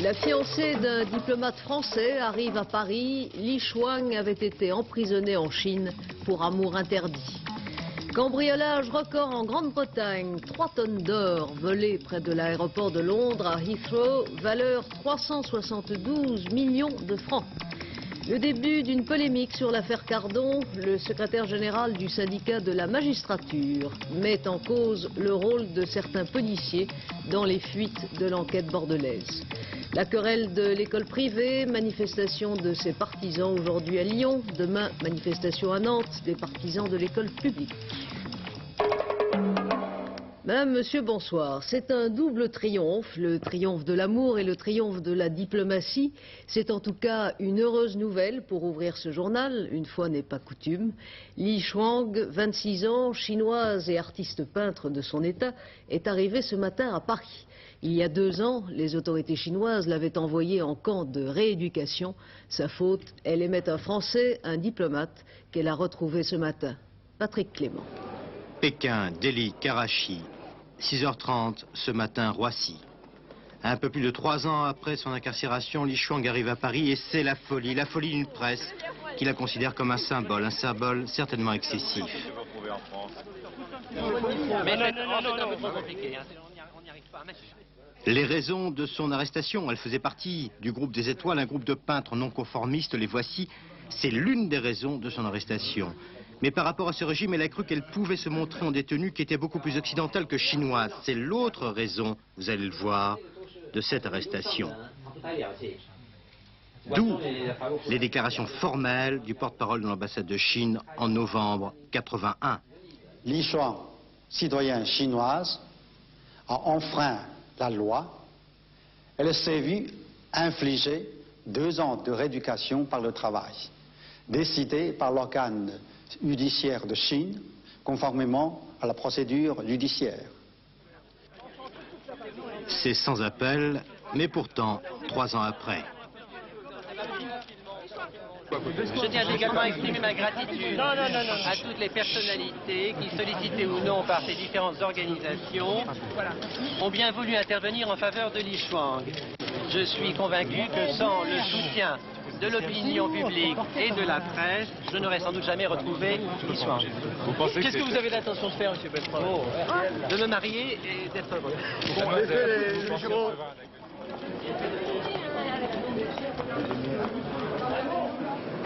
La fiancée d'un diplomate français arrive à Paris. Li Shuang avait été emprisonné en Chine pour amour interdit. Cambriolage record en Grande-Bretagne. 3 tonnes d'or volées près de l'aéroport de Londres à Heathrow, valeur 372 millions de francs. Le début d'une polémique sur l'affaire Cardon, le secrétaire général du syndicat de la magistrature met en cause le rôle de certains policiers dans les fuites de l'enquête bordelaise. La querelle de l'école privée, manifestation de ses partisans aujourd'hui à Lyon, demain manifestation à Nantes des partisans de l'école publique. Madame, monsieur, bonsoir. C'est un double triomphe, le triomphe de l'amour et le triomphe de la diplomatie. C'est en tout cas une heureuse nouvelle pour ouvrir ce journal, une fois n'est pas coutume. Li Shuang, 26 ans, chinoise et artiste peintre de son état, est arrivée ce matin à Paris. Il y a 2 ans, les autorités chinoises l'avaient envoyée en camp de rééducation. Sa faute, elle aimait un Français, un diplomate, qu'elle a retrouvé ce matin. Patrick Clément. Pékin, Delhi, Karachi, 6h30 ce matin, Roissy. Un peu plus de 3 ans après son incarcération, Li Shuang arrive à Paris et c'est la folie d'une presse qui la considère comme un symbole certainement excessif. Mais non, c'est un peu trop compliqué, on n'y arrive pas. Les raisons de son arrestation, elle faisait partie du groupe des Étoiles, un groupe de peintres non conformistes, les voici. C'est l'une des raisons de son arrestation. Mais par rapport à ce régime, elle a cru qu'elle pouvait se montrer en détenue qui était beaucoup plus occidentale que chinoise. C'est l'autre raison, vous allez le voir, de cette arrestation. D'où les déclarations formelles du porte-parole de l'ambassade de Chine en novembre 81. Li Shuang, citoyenne chinoise, a enfreint la loi. Elle s'est vue infliger 2 ans de rééducation par le travail, décidé par l'organe judiciaire de Chine, conformément à la procédure judiciaire. C'est sans appel, mais pourtant 3 ans après. Je tiens également à exprimer ma gratitude à toutes les personnalités qui, sollicitées ou non par ces différentes organisations, ont bien voulu intervenir en faveur de Li Shuang. Je suis convaincu que sans le soutien de l'opinion publique et de la presse, je n'aurais sans doute jamais retrouvé Li Shuang. Qu'est-ce que vous avez l'intention de faire, M. Belfort? De me marier et d'être heureux.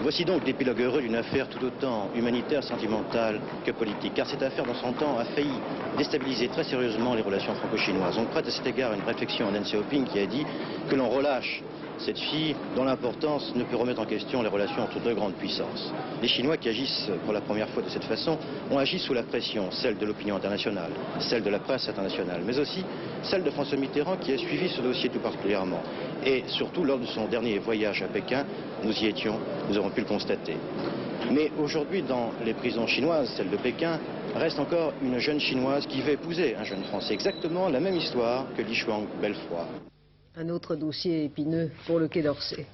Voici donc l'épilogue heureux d'une affaire tout autant humanitaire, sentimentale que politique. Car cette affaire, dans son temps, a failli déstabiliser très sérieusement les relations franco-chinoises. On prête à cet égard une réflexion à Deng Xiaoping qui a dit que l'on relâche cette fille dont l'importance ne peut remettre en question les relations entre 2 grandes puissances. Les Chinois qui agissent pour la première fois de cette façon ont agi sous la pression, celle de l'opinion internationale, celle de la presse internationale, mais aussi celle de François Mitterrand qui a suivi ce dossier tout particulièrement. Et surtout lors de son dernier voyage à Pékin, nous y étions, nous avons pu le constater. Mais aujourd'hui, dans les prisons chinoises, celle de Pékin, reste encore une jeune chinoise qui veut épouser un jeune Français. Exactement la même histoire que Li Shuang Belfort. Un autre dossier épineux pour le Quai d'Orsay.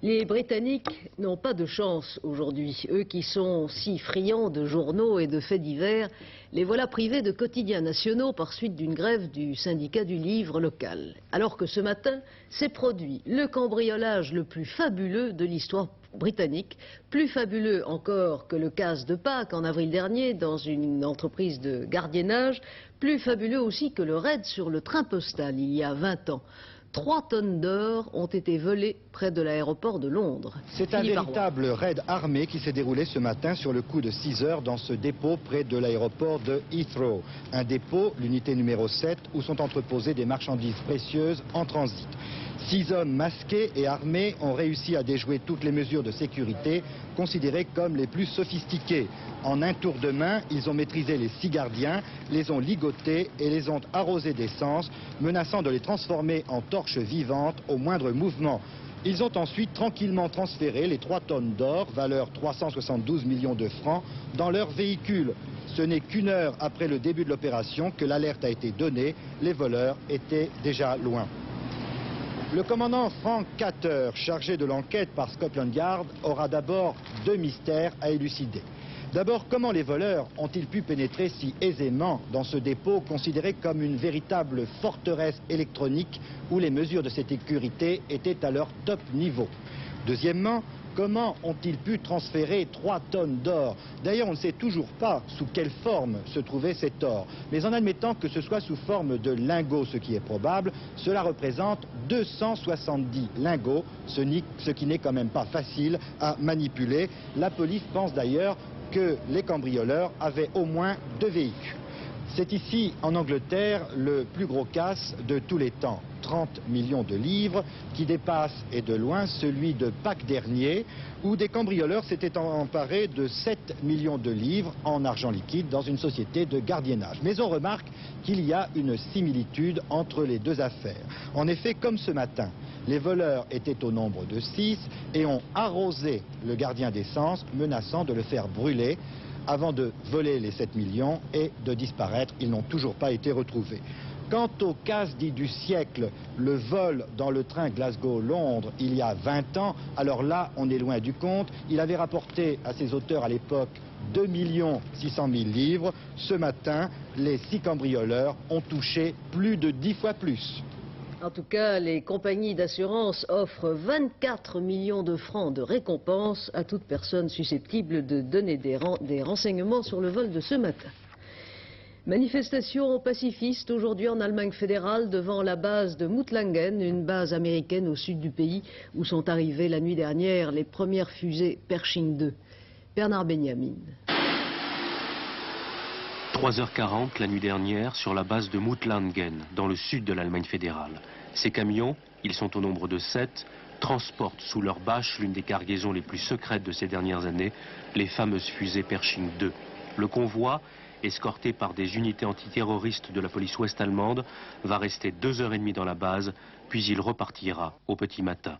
Les Britanniques n'ont pas de chance aujourd'hui. Eux qui sont si friands de journaux et de faits divers, les voilà privés de quotidiens nationaux par suite d'une grève du syndicat du livre local. Alors que ce matin s'est produit le cambriolage le plus fabuleux de l'histoire britannique, plus fabuleux encore que le casse de Pâques en avril dernier dans une entreprise de gardiennage, plus fabuleux aussi que le raid sur le train postal il y a 20 ans. 3 tonnes d'or ont été volées près de l'aéroport de Londres. C'est un véritable raid armé qui s'est déroulé ce matin sur le coup de 6 heures dans ce dépôt près de l'aéroport de Heathrow. Un dépôt, l'unité numéro 7, où sont entreposées des marchandises précieuses en transit. 6 hommes masqués et armés ont réussi à déjouer toutes les mesures de sécurité considérées comme les plus sophistiquées. En un tour de main, ils ont maîtrisé les 6 gardiens, les ont ligotés et les ont arrosés d'essence, menaçant de les transformer en torches vivantes au moindre mouvement. Ils ont ensuite tranquillement transféré les 3 tonnes d'or, valeur 372 millions de francs, dans leur véhicule. Ce n'est qu'1 heure après le début de l'opération que l'alerte a été donnée. Les voleurs étaient déjà loin. Le commandant Frank Carter, chargé de l'enquête par Scotland Yard, aura d'abord 2 mystères à élucider. D'abord, comment les voleurs ont-ils pu pénétrer si aisément dans ce dépôt considéré comme une véritable forteresse électronique où les mesures de sécurité étaient à leur top niveau? Deuxièmement, comment ont-ils pu transférer 3 tonnes d'or? D'ailleurs, on ne sait toujours pas sous quelle forme se trouvait cet or. Mais en admettant que ce soit sous forme de lingots, ce qui est probable, cela représente 270 lingots, ce qui n'est quand même pas facile à manipuler. La police pense d'ailleurs que les cambrioleurs avaient au moins 2 véhicules. C'est ici, en Angleterre, le plus gros casse de tous les temps. 30 millions de livres, qui dépasse et de loin celui de Pâques dernier, où des cambrioleurs s'étaient emparés de 7 millions de livres en argent liquide dans une société de gardiennage. Mais on remarque qu'il y a une similitude entre les deux affaires. En effet, comme ce matin, les voleurs étaient au nombre de 6 et ont arrosé le gardien d'essence, menaçant de le faire brûler avant de voler les 7 millions et de disparaître. Ils n'ont toujours pas été retrouvés. Quant au casse dit du siècle, le vol dans le train Glasgow-Londres il y a 20 ans, alors là, on est loin du compte. Il avait rapporté à ses auteurs à l'époque 2 600 000 livres. Ce matin, les 6 cambrioleurs ont touché plus de 10 fois plus. En tout cas, les compagnies d'assurance offrent 24 millions de francs de récompense à toute personne susceptible de donner des renseignements sur le vol de ce matin. Manifestation pacifiste aujourd'hui en Allemagne fédérale devant la base de Muttlangen, une base américaine au sud du pays où sont arrivées la nuit dernière les premières fusées Pershing 2. Bernard Benjamin. 3h40 la nuit dernière sur la base de Muttlangen, dans le sud de l'Allemagne fédérale. Ces camions, ils sont au nombre de 7, transportent sous leur bâche l'une des cargaisons les plus secrètes de ces dernières années, les fameuses fusées Pershing 2. Le convoi, escorté par des unités antiterroristes de la police ouest-allemande, va rester 2h30 dans la base, puis il repartira au petit matin.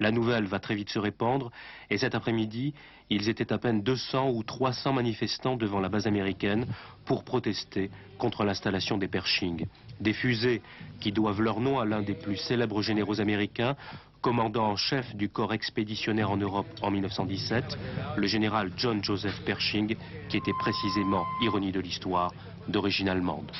La nouvelle va très vite se répandre et cet après-midi, ils étaient à peine 200 ou 300 manifestants devant la base américaine pour protester contre l'installation des Pershing. Des fusées qui doivent leur nom à l'un des plus célèbres généraux américains, commandant en chef du corps expéditionnaire en Europe en 1917, le général John Joseph Pershing, qui était précisément, ironie de l'histoire, d'origine allemande.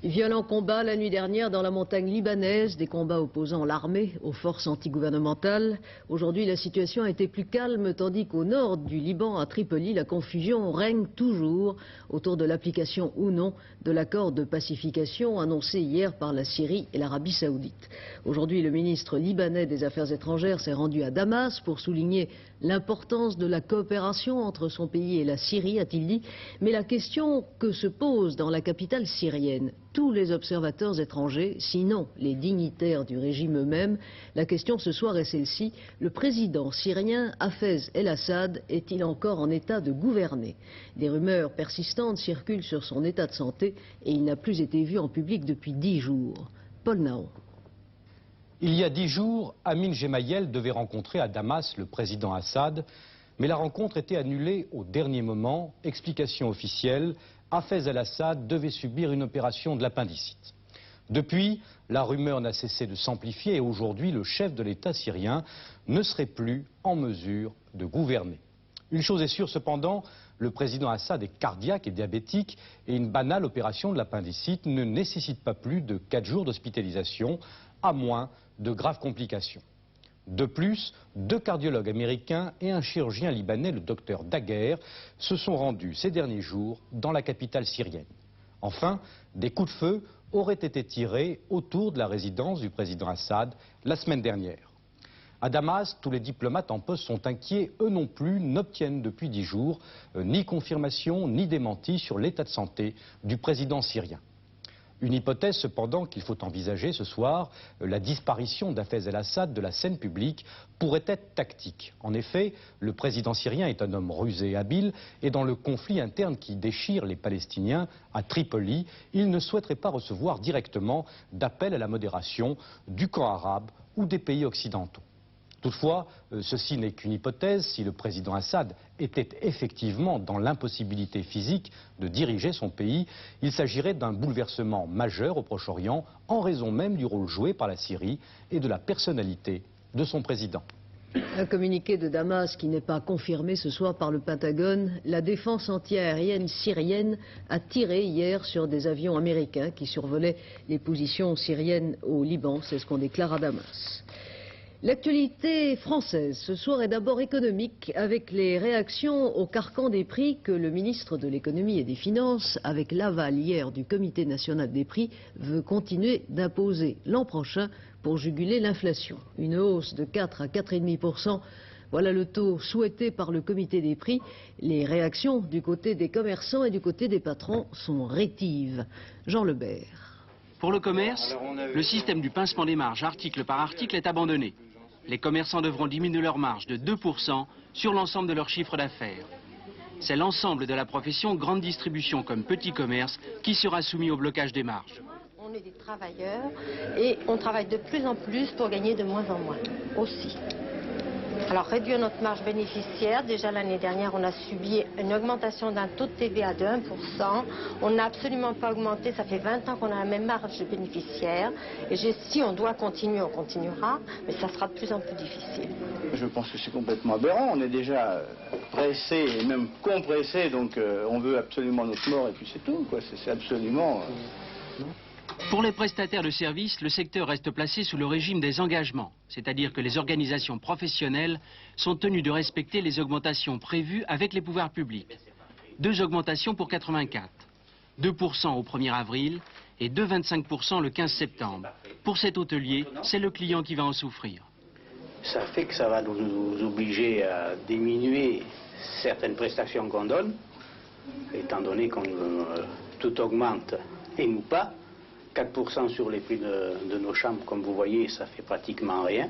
Violents combats la nuit dernière dans la montagne libanaise, des combats opposant l'armée aux forces antigouvernementales. Aujourd'hui, la situation a été plus calme, tandis qu'au nord du Liban, à Tripoli, la confusion règne toujours autour de l'application ou non de l'accord de pacification annoncé hier par la Syrie et l'Arabie Saoudite. Aujourd'hui, le ministre libanais des Affaires étrangères s'est rendu à Damas pour souligner l'importance de la coopération entre son pays et la Syrie, a-t-il dit. Mais la question que se pose dans la capitale syrienne, tous les observateurs étrangers, sinon les dignitaires du régime eux-mêmes, la question ce soir est celle-ci: le président syrien Hafez el-Assad est-il encore en état de gouverner? Des rumeurs persistantes circulent sur son état de santé et il n'a plus été vu en public depuis 10 jours. Paul Naon. Il y a 10 jours, Amin Gemayel devait rencontrer à Damas le président Assad, mais la rencontre était annulée au dernier moment. Explication officielle: Hafez el-Assad devait subir une opération de l'appendicite. Depuis, la rumeur n'a cessé de s'amplifier et aujourd'hui, le chef de l'État syrien ne serait plus en mesure de gouverner. Une chose est sûre cependant, le président Assad est cardiaque et diabétique et une banale opération de l'appendicite ne nécessite pas plus de 4 jours d'hospitalisation, à moins de graves complications. De plus, 2 cardiologues américains et un chirurgien libanais, le docteur Daguerre, se sont rendus ces derniers jours dans la capitale syrienne. Enfin, des coups de feu auraient été tirés autour de la résidence du président Assad la semaine dernière. À Damas, tous les diplomates en poste sont inquiets. Eux non plus n'obtiennent depuis 10 jours ni confirmation ni démenti sur l'état de santé du président syrien. Une hypothèse cependant qu'il faut envisager ce soir, la disparition d'Hafez el-Assad de la scène publique pourrait être tactique. En effet, le président syrien est un homme rusé et habile et dans le conflit interne qui déchire les Palestiniens à Tripoli, il ne souhaiterait pas recevoir directement d'appel à la modération du camp arabe ou des pays occidentaux. Toutefois, ceci n'est qu'une hypothèse. Si le président Assad était effectivement dans l'impossibilité physique de diriger son pays, il s'agirait d'un bouleversement majeur au Proche-Orient en raison même du rôle joué par la Syrie et de la personnalité de son président. Un communiqué de Damas qui n'est pas confirmé ce soir par le Pentagone. La défense antiaérienne syrienne a tiré hier sur des avions américains qui survolaient les positions syriennes au Liban. C'est ce qu'on déclare à Damas. L'actualité française ce soir est d'abord économique avec les réactions au carcan des prix que le ministre de l'économie et des finances, avec l'aval hier du comité national des prix, veut continuer d'imposer l'an prochain pour juguler l'inflation. Une hausse de 4 à 4,5%, voilà le taux souhaité par le comité des prix. Les réactions du côté des commerçants et du côté des patrons sont rétives. Jean Lebert. Pour le commerce, le système du pincement des marges article par article est abandonné. Les commerçants devront diminuer leurs marges de 2% sur l'ensemble de leur chiffre d'affaires. C'est l'ensemble de la profession grande distribution comme petit commerce qui sera soumis au blocage des marges. On est des travailleurs et on travaille de plus en plus pour gagner de moins en moins aussi. Alors réduire notre marge bénéficiaire, déjà l'année dernière on a subi une augmentation d'un taux de TVA de 1%. On n'a absolument pas augmenté, ça fait 20 ans qu'on a la même marge bénéficiaire. Et si on doit continuer, on continuera, mais ça sera de plus en plus difficile. Je pense que c'est complètement aberrant, on est déjà pressé et même compressé, donc on veut absolument notre mort et puis c'est tout, quoi. C'est absolument... Pour les prestataires de services, le secteur reste placé sous le régime des engagements, c'est-à-dire que les organisations professionnelles sont tenues de respecter les augmentations prévues avec les pouvoirs publics. 2 augmentations pour 84, 2% au 1er avril et 2,25% le 15 septembre. Pour cet hôtelier, c'est le client qui va en souffrir. Ça fait que ça va nous obliger à diminuer certaines prestations qu'on donne, étant donné que tout augmente et nous pas. 4% sur les prix de nos chambres, comme vous voyez, ça fait pratiquement rien.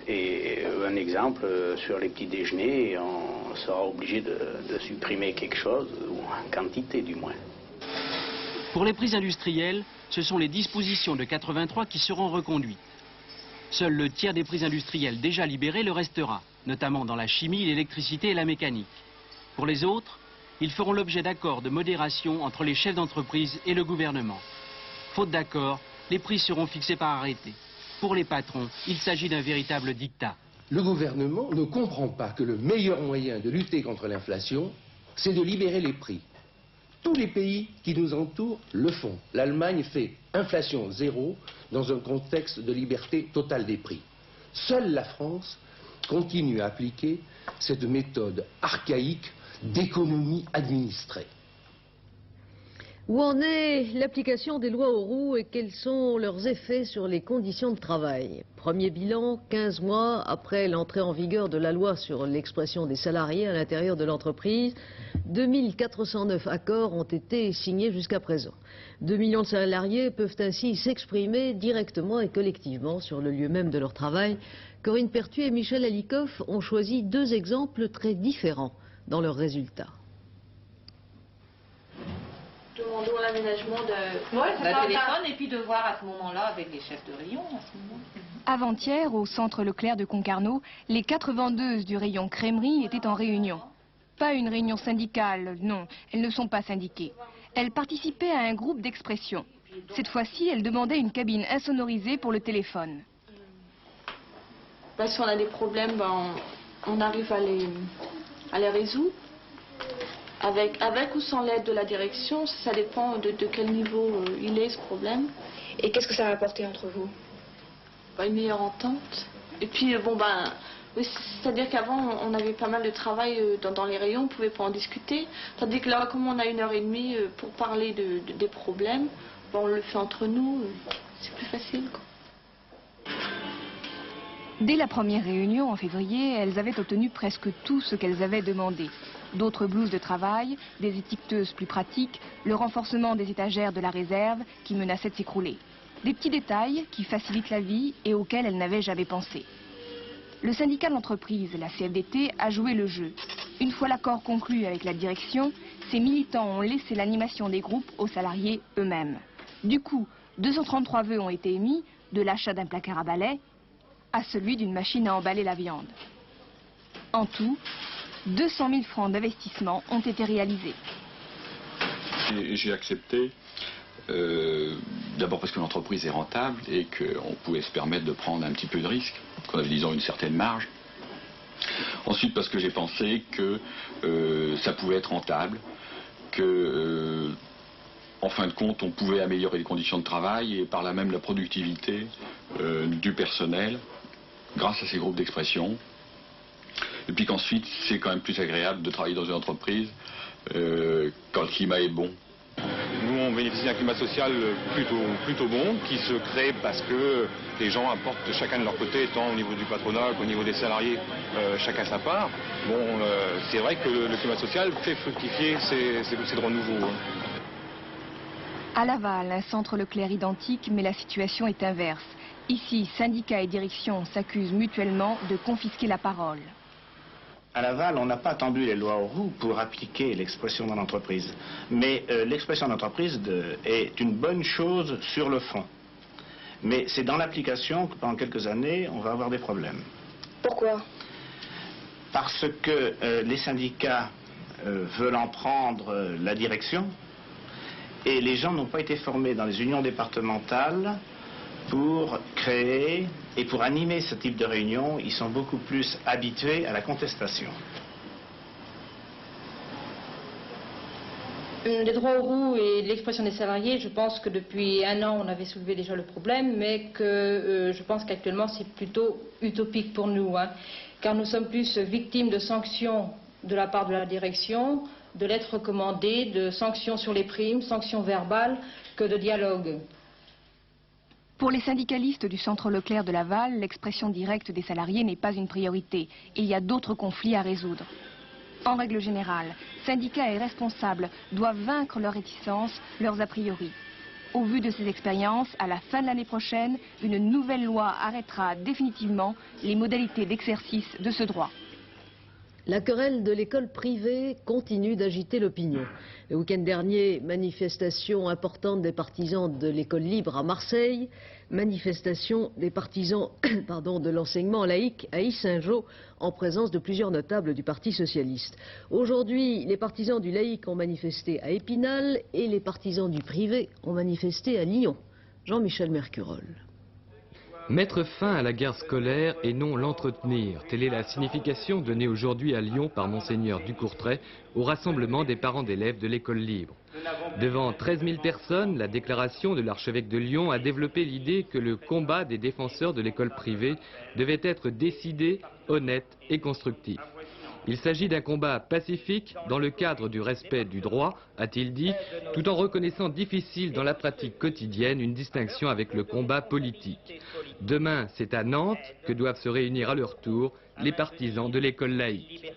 Et un exemple, sur les petits déjeuners, on sera obligé de supprimer quelque chose, ou en quantité du moins. Pour les prix industriels, ce sont les dispositions de 83 qui seront reconduites. Seul le tiers des prix industriels déjà libérés le restera, notamment dans la chimie, l'électricité et la mécanique. Pour les autres, ils feront l'objet d'accords de modération entre les chefs d'entreprise et le gouvernement. Faute d'accord, les prix seront fixés par arrêté. Pour les patrons, il s'agit d'un véritable diktat. Le gouvernement ne comprend pas que le meilleur moyen de lutter contre l'inflation, c'est de libérer les prix. Tous les pays qui nous entourent le font. L'Allemagne fait inflation zéro dans un contexte de liberté totale des prix. Seule la France continue à appliquer cette méthode archaïque d'économie administrée. Où en est l'application des lois Auroux et quels sont leurs effets sur les conditions de travail? Premier bilan, 15 mois après l'entrée en vigueur de la loi sur l'expression des salariés à l'intérieur de l'entreprise, 2409 accords ont été signés jusqu'à présent. 2 millions de salariés peuvent ainsi s'exprimer directement et collectivement sur le lieu même de leur travail. Corinne Pertuis et Michel Alikoff ont choisi 2 exemples très différents dans leurs résultats. Demandons l'aménagement d'un téléphone et puis de voir à ce moment-là avec les chefs de rayon. Avant-hier, au centre Leclerc de Concarneau, les 4 vendeuses du rayon crèmerie étaient en réunion. Pas une réunion syndicale, non, elles ne sont pas syndiquées. Elles participaient à un groupe d'expression. Cette fois-ci, elles demandaient une cabine insonorisée pour le téléphone. Si on a des problèmes, on arrive à les résoudre. Avec ou sans l'aide de la direction, ça dépend de quel niveau il est ce problème. Et qu'est-ce que ça a apporté entre vous? Une meilleure entente. Et puis oui, c'est-à-dire qu'avant on avait pas mal de travail dans les rayons, on ne pouvait pas en discuter. Tandis que là, comme on a 1h30 pour parler des problèmes, on le fait entre nous, c'est plus facile, quoi. Dès la première réunion en février, elles avaient obtenu presque tout ce qu'elles avaient demandé. D'autres blouses de travail, des étiqueteuses plus pratiques, le renforcement des étagères de la réserve qui menaçait de s'écrouler. Des petits détails qui facilitent la vie et auxquels elles n'avaient jamais pensé. Le syndicat de l'entreprise, la CFDT, a joué le jeu. Une fois l'accord conclu avec la direction, ces militants ont laissé l'animation des groupes aux salariés eux-mêmes. Du coup, 233 vœux ont été émis, de l'achat d'un placard à balai à celui d'une machine à emballer la viande. En tout, 200 000 francs d'investissement ont été réalisés. J'ai accepté D'abord parce que l'entreprise est rentable et qu'on pouvait se permettre de prendre un petit peu de risque, qu'on avait disons une certaine marge. Ensuite parce que j'ai pensé que ça pouvait être rentable, que en fin de compte on pouvait améliorer les conditions de travail et par là même la productivité du personnel grâce à ces groupes d'expression. Et puis qu'ensuite c'est quand même plus agréable de travailler dans une entreprise quand le climat est bon. Nous, on bénéficie d'un climat social plutôt bon, qui se crée parce que les gens apportent chacun de leur côté, tant au niveau du patronat qu'au niveau des salariés, chacun sa part. Bon, c'est vrai que le climat social fait fructifier ces droits nouveaux. À Laval, un centre Leclerc identique, mais la situation est inverse. Ici, syndicats et direction s'accusent mutuellement de confisquer la parole. À Laval, on n'a pas attendu les lois Auroux pour appliquer l'expression dans l'entreprise. Mais l'expression d'entreprise est une bonne chose sur le fond. Mais c'est dans l'application que pendant quelques années, on va avoir des problèmes. Pourquoi? Parce que les syndicats veulent en prendre la direction et les gens n'ont pas été formés dans les unions départementales pour créer et pour animer ce type de réunion. Ils sont beaucoup plus habitués à la contestation. Les droits aux roues et l'expression des salariés, je pense que depuis un an on avait soulevé déjà le problème, mais que je pense qu'actuellement c'est plutôt utopique pour nous, car nous sommes plus victimes de sanctions de la part de la direction, de lettres recommandées, de sanctions sur les primes, sanctions verbales, que de dialogue. Pour les syndicalistes du centre Leclerc de Laval, l'expression directe des salariés n'est pas une priorité. Il y a d'autres conflits à résoudre. En règle générale, syndicats et responsables doivent vaincre leurs réticences, leurs a priori. Au vu de ces expériences, à la fin de l'année prochaine, une nouvelle loi arrêtera définitivement les modalités d'exercice de ce droit. La querelle de l'école privée continue d'agiter l'opinion. Le week-end dernier, manifestation importante des partisans de l'école libre à Marseille, manifestation des partisans de l'enseignement laïque à Yssingeaux, en présence de plusieurs notables du Parti socialiste. Aujourd'hui, les partisans du laïque ont manifesté à Épinal et les partisans du privé ont manifesté à Lyon. Jean-Michel Mercurol. Mettre fin à la guerre scolaire et non l'entretenir, telle est la signification donnée aujourd'hui à Lyon par Monseigneur Ducourtray au rassemblement des parents d'élèves de l'école libre. Devant 13 000 personnes, la déclaration de l'archevêque de Lyon a développé l'idée que le combat des défenseurs de l'école privée devait être décidé, honnête et constructif. Il s'agit d'un combat pacifique dans le cadre du respect du droit, a-t-il dit, tout en reconnaissant difficile dans la pratique quotidienne une distinction avec le combat politique. Demain, c'est à Nantes que doivent se réunir à leur tour les partisans de l'école laïque.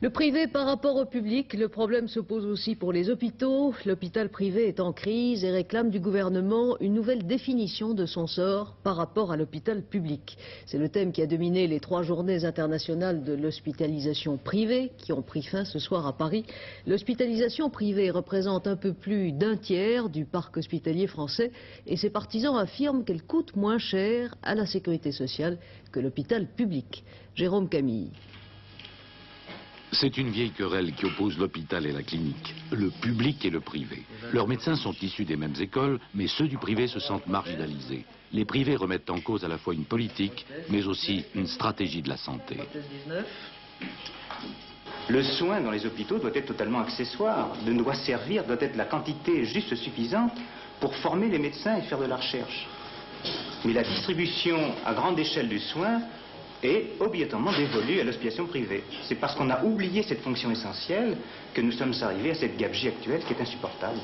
Le privé par rapport au public, le problème se pose aussi pour les hôpitaux. L'hôpital privé est en crise et réclame du gouvernement une nouvelle définition de son sort par rapport à l'hôpital public. C'est le thème qui a dominé les 3 journées internationales de l'hospitalisation privée qui ont pris fin ce soir à Paris. L'hospitalisation privée représente un peu plus d'un tiers du parc hospitalier français et ses partisans affirment qu'elle coûte moins cher à la sécurité sociale que l'hôpital public. Jérôme Camille. C'est une vieille querelle qui oppose l'hôpital et la clinique, le public et le privé. Leurs médecins sont issus des mêmes écoles, mais ceux du privé se sentent marginalisés. Les privés remettent en cause à la fois une politique, mais aussi une stratégie de la santé. Le soin dans les hôpitaux doit être totalement accessoire, doit servir, doit être la quantité juste suffisante pour former les médecins et faire de la recherche. Mais la distribution à grande échelle du soin est obligatoirement dévolue à l'hospitalisation privée. C'est parce qu'on a oublié cette fonction essentielle que nous sommes arrivés à cette gabegie actuelle qui est insupportable.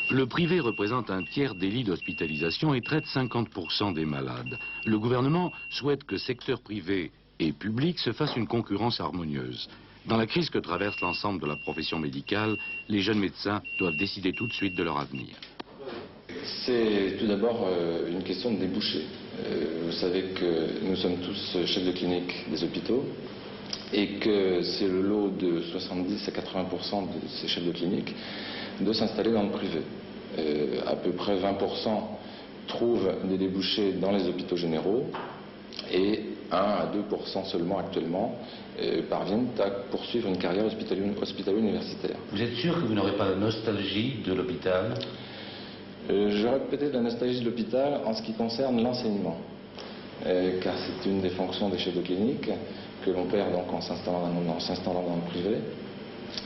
Le privé représente un tiers des lits d'hospitalisation et traite 50% des malades. Le gouvernement souhaite que secteur privé et public se fassent une concurrence harmonieuse. Dans la crise que traverse l'ensemble de la profession médicale, les jeunes médecins doivent décider tout de suite de leur avenir. C'est tout d'abord une question de débouchés. Vous savez que nous sommes tous chefs de clinique des hôpitaux et que c'est le lot de 70 à 80% de ces chefs de clinique de s'installer dans le privé. À peu près 20% trouvent des débouchés dans les hôpitaux généraux et 1 à 2% seulement actuellement parviennent à poursuivre une carrière hospitalo-universitaire. Vous êtes sûr que vous n'aurez pas la nostalgie de l'hôpital? J'aurais peut-être la nostalgie de l'hôpital en ce qui concerne l'enseignement, car c'est une des fonctions des chefs de clinique que l'on perd donc en s'installant dans le privé,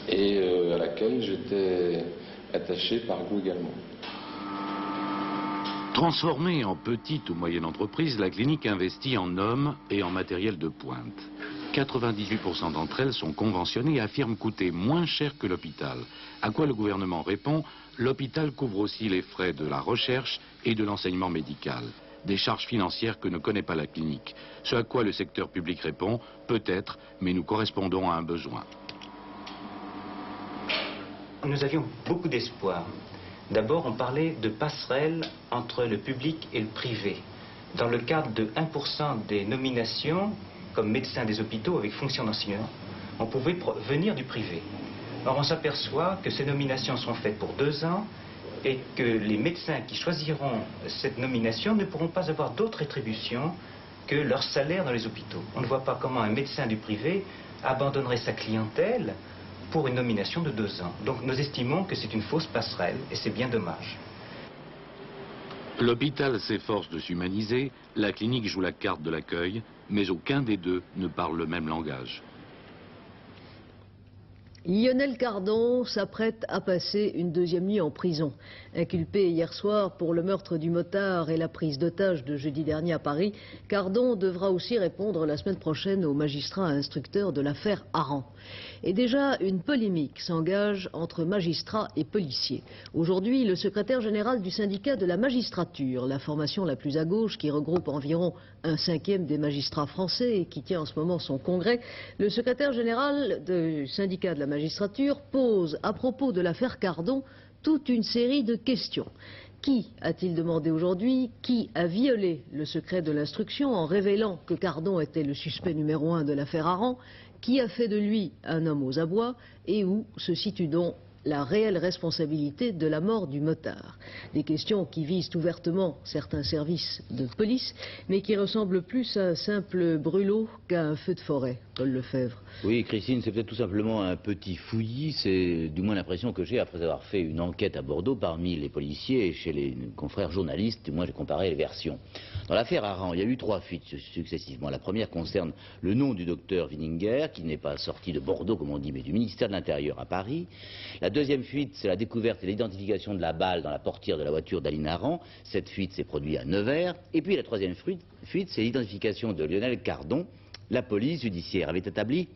et à laquelle j'étais attaché par goût également. Transformée en petite ou moyenne entreprise, la clinique investit en hommes et en matériel de pointe. 98% d'entre elles sont conventionnées et affirment coûter moins cher que l'hôpital. À quoi le gouvernement répond: l'hôpital couvre aussi les frais de la recherche et de l'enseignement médical. Des charges financières que ne connaît pas la clinique. Ce à quoi le secteur public répond: peut-être, mais nous correspondons à un besoin. Nous avions beaucoup d'espoir. D'abord, on parlait de passerelle entre le public et le privé. Dans le cadre de 1% des nominations, comme médecin des hôpitaux avec fonction d'enseignant, on pouvait venir du privé. Or, on s'aperçoit que ces nominations sont faites pour 2 ans et que les médecins qui choisiront cette nomination ne pourront pas avoir d'autre rétribution que leur salaire dans les hôpitaux. On ne voit pas comment un médecin du privé abandonnerait sa clientèle pour une nomination de 2 ans. Donc nous estimons que c'est une fausse passerelle et c'est bien dommage. L'hôpital s'efforce de s'humaniser, la clinique joue la carte de l'accueil, mais aucun des deux ne parle le même langage. Lionel Cardon s'apprête à passer une 2e nuit en prison. Inculpé hier soir pour le meurtre du motard et la prise d'otage de jeudi dernier à Paris, Cardon devra aussi répondre la semaine prochaine aux magistrats instructeurs de l'affaire Aran. Et déjà, une polémique s'engage entre magistrats et policiers. Aujourd'hui, le secrétaire général du syndicat de la magistrature, la formation la plus à gauche qui regroupe environ 1/5 des magistrats français et qui tient en ce moment son congrès, le secrétaire général du syndicat de la magistrature pose à propos de l'affaire Cardon toute une série de questions. Qui a-t-il demandé aujourd'hui? Qui a violé le secret de l'instruction en révélant que Cardon était le suspect numéro 1 de l'affaire Aran? Qui a fait de lui un homme aux abois? Et où se situe donc la réelle responsabilité de la mort du motard? Des questions qui visent ouvertement certains services de police, mais qui ressemblent plus à un simple brûlot qu'à un feu de forêt. Paul Lefebvre. Oui, Christine, c'est peut-être tout simplement un petit fouillis, c'est du moins l'impression que j'ai après avoir fait une enquête à Bordeaux parmi les policiers et chez les confrères journalistes, du moins j'ai comparé les versions. Dans l'affaire Aran, il y a eu 3 fuites successivement. La première concerne le nom du docteur Wieninger, qui n'est pas sorti de Bordeaux, comme on dit, mais du ministère de l'Intérieur à Paris. La deuxième fuite, c'est la découverte et l'identification de la balle dans la portière de la voiture d'Aline Aran. Cette fuite s'est produite à Nevers. Et puis la troisième fuite, c'est l'identification de Lionel Cardon. La police judiciaire avait établi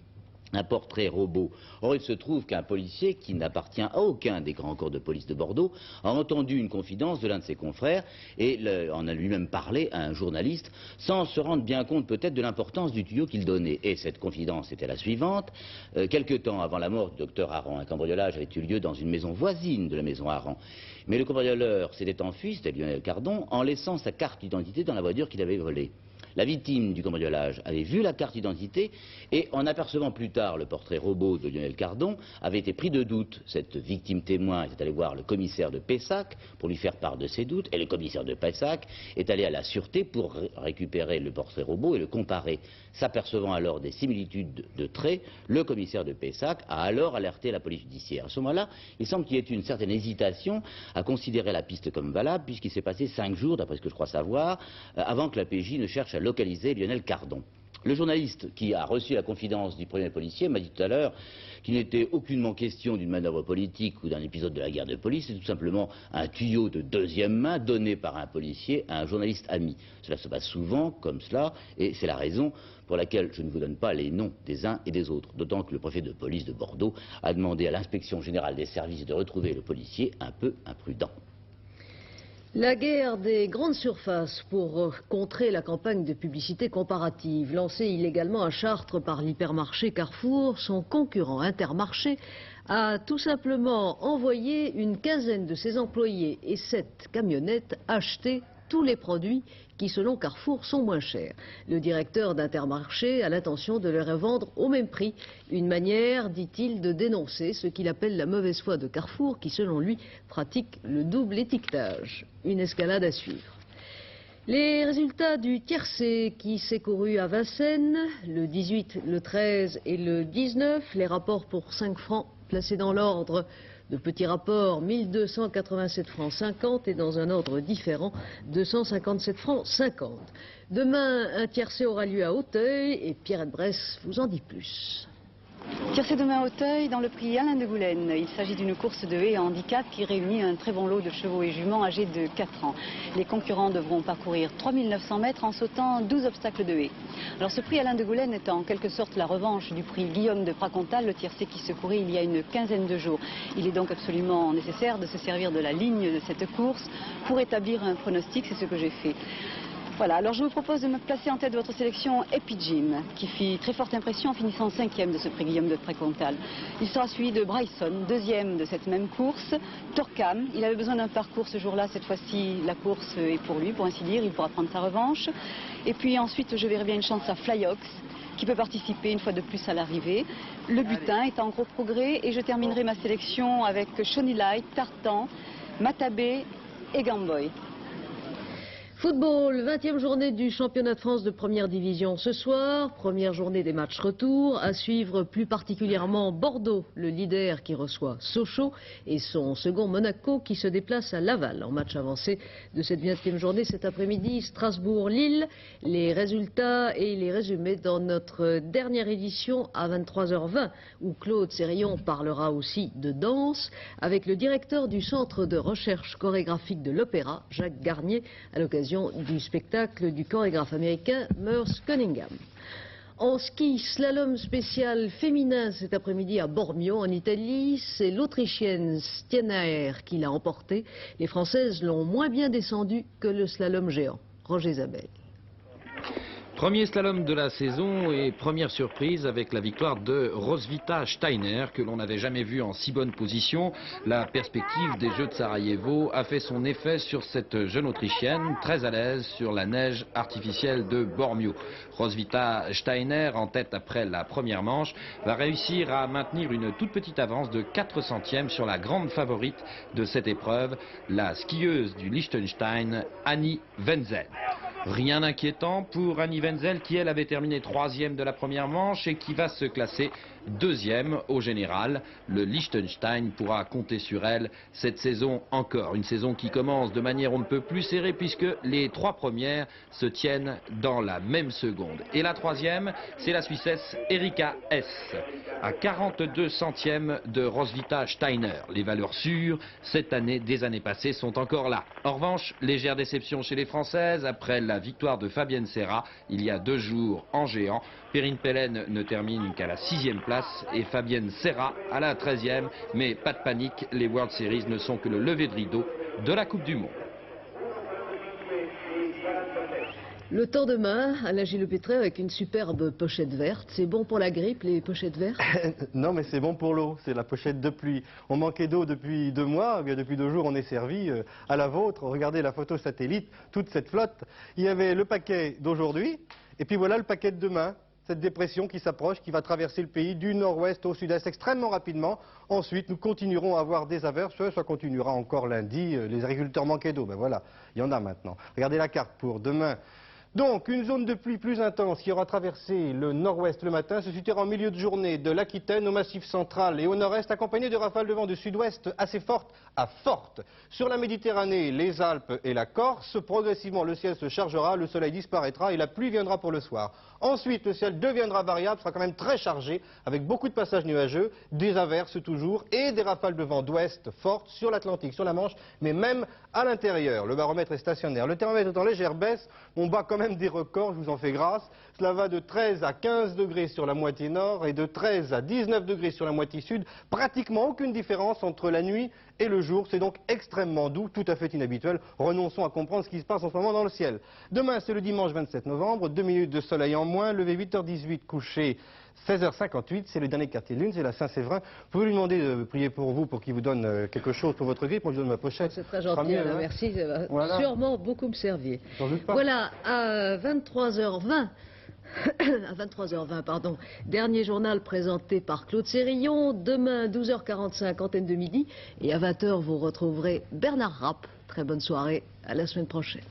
un portrait robot. Or, il se trouve qu'un policier qui n'appartient à aucun des grands corps de police de Bordeaux a entendu une confidence de l'un de ses confrères et en a lui-même parlé à un journaliste sans se rendre bien compte peut-être de l'importance du tuyau qu'il donnait. Et cette confidence était la suivante. Quelque temps avant la mort du docteur Aran, un cambriolage avait eu lieu dans une maison voisine de la maison Aran. Mais le cambrioleur s'était enfui, c'était Lionel Cardon, en laissant sa carte d'identité dans la voiture qu'il avait volée. La victime du cambriolage avait vu la carte d'identité et en apercevant plus tard le portrait robot de Lionel Cardon, avait été pris de doute. Cette victime témoin était allée voir le commissaire de Pessac pour lui faire part de ses doutes et le commissaire de Pessac est allé à la sûreté pour récupérer le portrait robot et le comparer. S'apercevant alors des similitudes de traits, le commissaire de Pessac a alors alerté la police judiciaire. À ce moment-là, il semble qu'il y ait une certaine hésitation à considérer la piste comme valable puisqu'il s'est passé 5 jours, d'après ce que je crois savoir, avant que la PJ ne cherche à localiser Lionel Cardon. Le journaliste qui a reçu la confidence du premier policier m'a dit tout à l'heure qu'il n'était aucunement question d'une manœuvre politique ou d'un épisode de la guerre de police, c'est tout simplement un tuyau de deuxième main donné par un policier à un journaliste ami. Cela se passe souvent comme cela et c'est la raison pour laquelle je ne vous donne pas les noms des uns et des autres, d'autant que le préfet de police de Bordeaux a demandé à l'inspection générale des services de retrouver le policier un peu imprudent. La guerre des grandes surfaces pour contrer la campagne de publicité comparative lancée illégalement à Chartres par l'hypermarché Carrefour, son concurrent Intermarché a tout simplement envoyé une quinzaine de ses employés et 7 camionnettes acheter tous les produits qui, selon Carrefour, sont moins chers. Le directeur d'Intermarché a l'intention de les revendre au même prix. Une manière, dit-il, de dénoncer ce qu'il appelle la mauvaise foi de Carrefour, qui, selon lui, pratique le double étiquetage. Une escalade à suivre. Les résultats du tiercé qui s'est couru à Vincennes, le 18, le 13 et le 19, les rapports pour 5 francs placés dans l'ordre de petits rapports, 1287 francs 50 et dans un ordre différent, 257 francs 50. Demain, un tiercé aura lieu à Auteuil et Pierrette Bresse vous en dit plus. Tiercé demain à Auteuil dans le prix Alain de Goulaine. Il s'agit d'une course de haies handicap qui réunit un très bon lot de chevaux et juments âgés de 4 ans. Les concurrents devront parcourir 3900 mètres en sautant 12 obstacles de haies. Alors ce prix Alain de Goulaine est en quelque sorte la revanche du prix Guillaume de Pracontal, le tiercé qui se courait il y a une quinzaine de jours. Il est donc absolument nécessaire de se servir de la ligne de cette course pour établir un pronostic, c'est ce que j'ai fait. Voilà, alors je vous propose de me placer en tête de votre sélection Epijim, qui fit très forte impression en finissant 5e de ce prix Guillaume de Pracontal. Il sera suivi de Bryson, 2e de cette même course. Torcam, il avait besoin d'un parcours ce jour-là, cette fois-ci la course est pour lui, pour ainsi dire, il pourra prendre sa revanche. Et puis ensuite je verrai bien une chance à Flyox, qui peut participer une fois de plus à l'arrivée. Le butin est en gros progrès et je terminerai ma sélection avec Shonny Light, Tartan, Matabé et Gamboy. Football, 20e journée du championnat de France de première division ce soir, première journée des matchs retour, à suivre plus particulièrement Bordeaux, le leader qui reçoit Sochaux et son second Monaco qui se déplace à Laval. En match avancé de cette 20e journée cet après-midi, Strasbourg-Lille, les résultats et les résumés dans notre dernière édition à 23h20 où Claude Sérillon parlera aussi de danse avec le directeur du centre de recherche chorégraphique de l'Opéra, Jacques Garnier, à l'occasion du spectacle du chorégraphe américain Merce Cunningham. En ski, slalom spécial féminin cet après-midi à Bormio en Italie, c'est l'Autrichienne Steiner qui l'a emporté. Les Françaises l'ont moins bien descendu que le slalom géant. Roger Zabel. Premier slalom de la saison et première surprise avec la victoire de Roswitha Steiner que l'on n'avait jamais vue en si bonne position. La perspective des Jeux de Sarajevo a fait son effet sur cette jeune Autrichienne, très à l'aise sur la neige artificielle de Bormio. Roswitha Steiner, en tête après la première manche, va réussir à maintenir une toute petite avance de 4 centièmes sur la grande favorite de cette épreuve, la skieuse du Liechtenstein, Annie Wenzel. Rien d'inquiétant pour Annie Wenzel qui, elle, avait terminé 3e de la première manche et qui va se classer 2e au général. Le Liechtenstein pourra compter sur elle cette saison encore. Une saison qui commence de manière on ne peut plus serrée puisque les 3 premières se tiennent dans la même seconde. Et la 3e, c'est la Suissesse Erika Hess, à 42 centièmes de Roswitha Steiner. Les valeurs sûres, cette année, des années passées, sont encore là. En revanche, légère déception chez les Françaises après la victoire de Fabienne Serra il y a 2 jours en géant. Perrine Pellen ne termine qu'à la 6e place et Fabienne Serra à la 13e. Mais pas de panique, les World Series ne sont que le lever de rideau de la Coupe du Monde. Le temps demain, Alain Gilles-Pétré avec une superbe pochette verte. C'est bon pour la grippe, les pochettes vertes? Non, mais c'est bon pour l'eau. C'est la pochette de pluie. On manquait d'eau depuis 2 mois. Bien, depuis 2 jours, on est servi à la vôtre. Regardez la photo satellite, toute cette flotte. Il y avait le paquet d'aujourd'hui, et puis voilà le paquet de demain. Cette dépression qui s'approche, qui va traverser le pays du nord-ouest au sud-est extrêmement rapidement. Ensuite, nous continuerons à avoir des averses. Ça continuera encore lundi. Les agriculteurs manquaient d'eau. Ben voilà, il y en a maintenant. Regardez la carte pour demain. Donc, une zone de pluie plus intense qui aura traversé le nord-ouest le matin se situera en milieu de journée de l'Aquitaine au Massif central et au nord-est, accompagnée de rafales de vent de sud-ouest assez fortes à fortes. Sur la Méditerranée, les Alpes et la Corse, progressivement le ciel se chargera, le soleil disparaîtra et la pluie viendra pour le soir. Ensuite, le ciel deviendra variable, sera quand même très chargé, avec beaucoup de passages nuageux, des averses toujours et des rafales de vent d'ouest fortes sur l'Atlantique, sur la Manche, mais même à l'intérieur. Le baromètre est stationnaire. Le thermomètre est en légère baisse, on bat quand même des records, je vous en fais grâce. Cela va de 13 à 15 degrés sur la moitié nord et de 13 à 19 degrés sur la moitié sud. Pratiquement aucune différence entre la nuit et le jour. C'est donc extrêmement doux, tout à fait inhabituel. Renonçons à comprendre ce qui se passe en ce moment dans le ciel. Demain, c'est le dimanche 27 novembre, 2 minutes de soleil en moins, levé 8h18, couché 16h58, c'est le dernier quartier de lune, c'est la Saint-Séverin. Vous pouvez lui demander de prier pour vous, pour qu'il vous donne quelque chose pour votre grippe. Moi, je donne ma pochette. C'est très gentil, mieux, merci, ça va voilà. Sûrement beaucoup me servir. Voilà, à 23h20. À 23h20, pardon. Dernier journal présenté par Claude Sérillon. Demain, 12h45, antenne de midi. Et à 20h, vous retrouverez Bernard Rapp. Très bonne soirée. À la semaine prochaine.